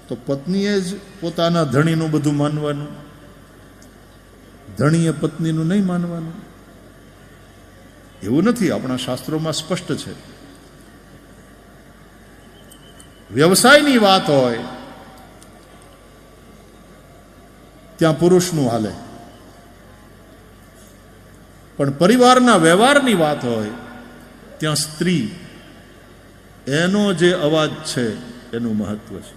તો પત્નીએ જ પોતાના ધણીનું બધું માનવાનું, ધણીએ પત્નીનું નહીં માનવાનું? એવું નથી, આપણા શાસ્ત્રોમાં સ્પષ્ટ છે. વ્યવસાયની વાત હોય ત્યાં પુરુષનું હાલે, પણ પરિવારના વ્યવહારની વાત હોય ત્યાં સ્ત્રી, એનો જે અવાજ છે એનું મહત્વ છે.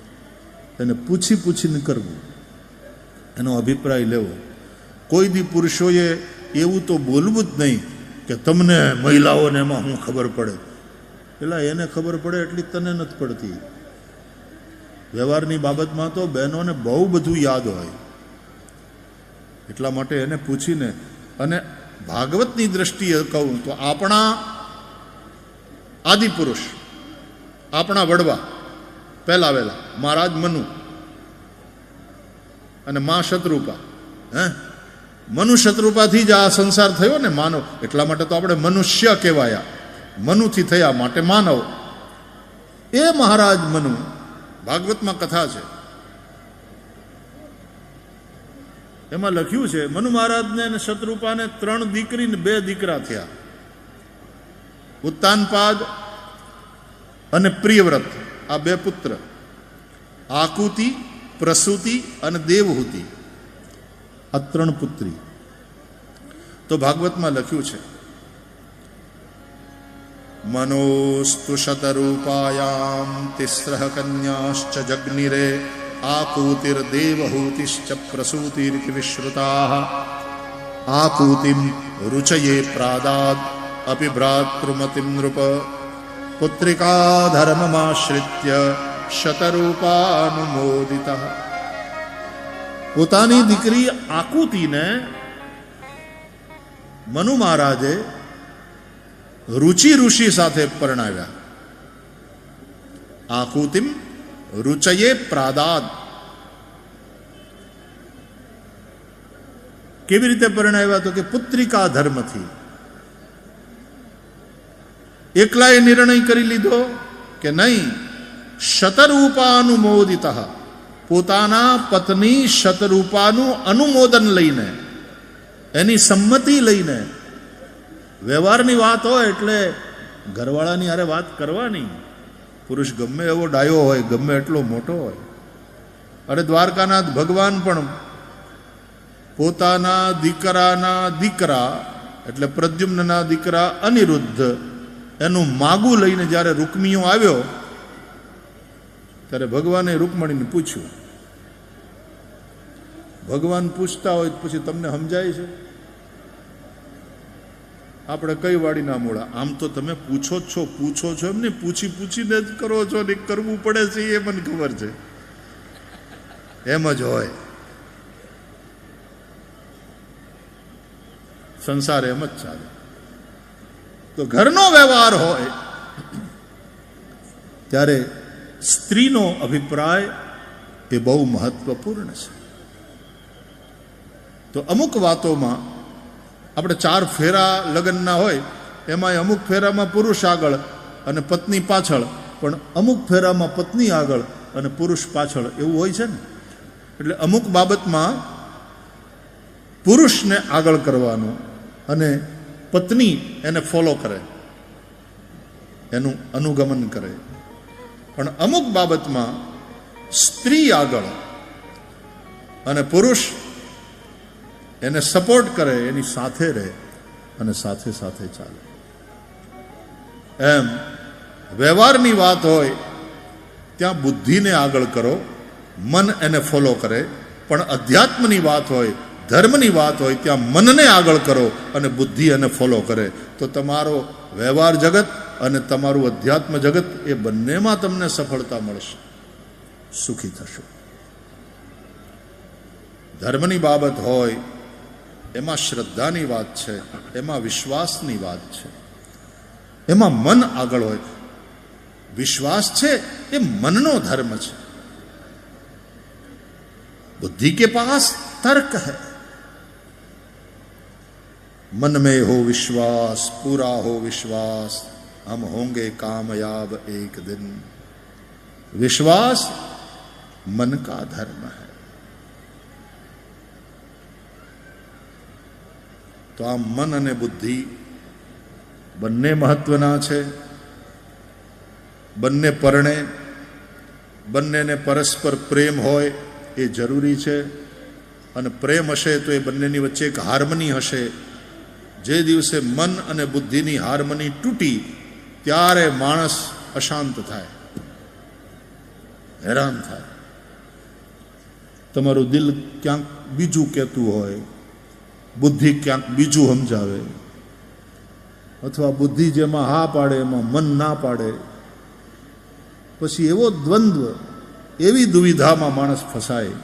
એને પૂછી પૂછીને કરવું, એનો અભિપ્રાય લેવો. કોઈ દી પુરુષોએ એવું તો બોલવું જ નહીં કે તમને મહિલાઓને એમાં શું ખબર પડે. પેલા એને ખબર પડે એટલી તને નથી પડતી. વ્યવહારની બાબતમાં તો બહેનોને બહુ બધું યાદ હોય, એટલા માટે એને પૂછીને. અને ભાગવતની દ્રષ્ટિએ કહું તો આપણા આદિપુરુષ, આપણા વડવા પહેલા વહેલા મહારાજ મનુ અને મા શત્રુપા, મનુ શત્રુપાથી જ આ સંસાર થયો ને માનવ. એટલા માટે તો આપણે મનુષ્ય કહેવાયા, મનુથી થયા માટે માનવ. એ મહારાજ મનુ, ભાગવતમાં કથા છે, એમાં લખ્યું છે મનુ મહારાજને અને શત્રુપાને 3 દીકરી ને 2 દીકરા થયા. ઉત્તાનપાદ અને પ્રિયવ્રત, આ 2 પુત્ર. આકુતિ, પ્રસૂતિ અને દેવહૂતિ, આ 3 પુત્રી. તો ભાગવતમાં લખ્યું છે મનોસ્તુ શતરૂપાયામ તિસ્રઃ કન્યાશ્ચ જગ્નિરે આકૂતિર્દેવહૂતિશ્ચ પ્રસૂતિરિતિ વિશ્રુતાઃ આકૂતિમ રુચયે પ્રાદાદ અપિ ભ્રાતૃમતિમ નૃપ પુત્રિકા ધર્મમાશ્રિત્ય શતરૂપાનુમોદિતઃ. પોતાની દીકરી આકૂતિને મનુ મહારાજે રુચિ ઋષિ સાથે પરણાવ્યા. આકૂતિમ રુચયે પ્રાદાદ. કેવી રીતે પરણાવ્યા? તો કે પુત્રિકા ધર્મથી. એકલાએ નિર્ણય કરી લીધો કે નહીં, શતરૂપાનુમોદિત, પોતાના પત્ની શતરૂપાનું અનુમોદન લઈને, એની સંમતિ લઈને. વ્યવહારની વાત હોય એટલે ઘરવાળાની હારે વાત કરવાની. પુરુષ ગમે એવો ડાયો હોય, ગમે એટલો મોટો હોય. અરે દ્વારકાનાથ ભગવાન પણ પોતાના દીકરાના દીકરા એટલે પ્રદ્યુમ્નના દીકરા અનિરુદ્ધ, એનું માગું લઈને જ્યારે રૂકમિયો આવ્યો ત્યારે ભગવાને રૂકમણીને પૂછ્યું. ભગવાન પૂછતા હોય પછી તમને સમજાય છે? આપણે કઈ વાડીના મૂળા? આમ તો તમે પૂછો છો એમને પૂછી પૂછીને જ કરો છો ને કરવું પડે છે, એ મને ખબર છે. એમ જ હોય સંસાર, એમ જ ચાલે. તો ઘરનો વ્યવહાર હોય ત્યારે સ્ત્રીનો અભિપ્રાય એ બહુ મહત્વપૂર્ણ છે. તો અમુક વાતોમાં આપણે 4 ફેરા લગ્નના હોય, એમાં અમુક ફેરામાં પુરુષ આગળ અને પત્ની પાછળ, પણ અમુક ફેરામાં પત્ની આગળ અને પુરુષ પાછળ, એવું હોય છે ને. એટલે અમુક બાબતમાં પુરુષને આગળ કરવાનું અને પત્ની એને ફોલો કરે, એનું અનુગમન કરે. પણ અમુક બાબતમાં સ્ત્રી આગળ અને પુરુષ એને સપોર્ટ કરે, એની સાથે રહે અને સાથે સાથે ચાલે. એમ વ્યવહારની વાત હોય ત્યાં બુદ્ધિને આગળ કરો, મન એને ફોલો કરે. પણ અધ્યાત્મની વાત હોય, ધર્મની વાત હોય ત્યાં મનને આગળ કરો અને બુદ્ધિ એને ફોલો કરે. તો તમારો વ્યવહાર જગત અને તમારું અધ્યાત્મ જગત, એ બંનેમાં તમને સફળતા મળશે, સુખી થશો. ધર્મની બાબત હોય એમાં શ્રદ્ધાની વાત છે, એમાં વિશ્વાસની વાત છે, એમાં મન આગળ હોય. વિશ્વાસ છે એ મનનો ધર્મ છે. बुद्धि के पास तर्क है. मन में हो विश्वास, पूरा हो विश्वास, हम होंगे कामयाब एक दिन. વિશ્વાસ मन का धर्म है। तो आ मन અને બુદ્ધિ બંને મહત્વના છે, બંને પરણે, બંનેને પરસ્પર પ્રેમ હોય એ જરૂરી છે, અને પ્રેમ હશે તો એ બંનેની વચ્ચે એક હાર્મની હશે. જે દિવસે મન અને બુદ્ધિની હાર્મની તૂટી ત્યારે માણસ અશાંત થાય, હેરાન થાય. તમારું દિલ ક્યાંક બીજું કહેતું હોય, બુદ્ધિ ક્યાંક બીજું સમજાવે, અથવા બુદ્ધિ જેમાં હા પાડે એમાં મન ના પાડે, પછી એવો દ્વંદ્વ, એવી દુવિધામાં માણસ ફસાય.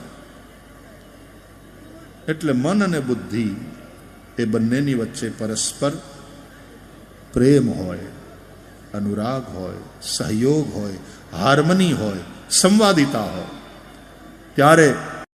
એટલે મન અને બુદ્ધિ એ બંનેની વચ્ચે પરસ્પર પ્રેમ હોય, અનુરાગ હોય, સહયોગ હોય, હાર્મની હોય, સંવાદિતા હોય, ત્યારે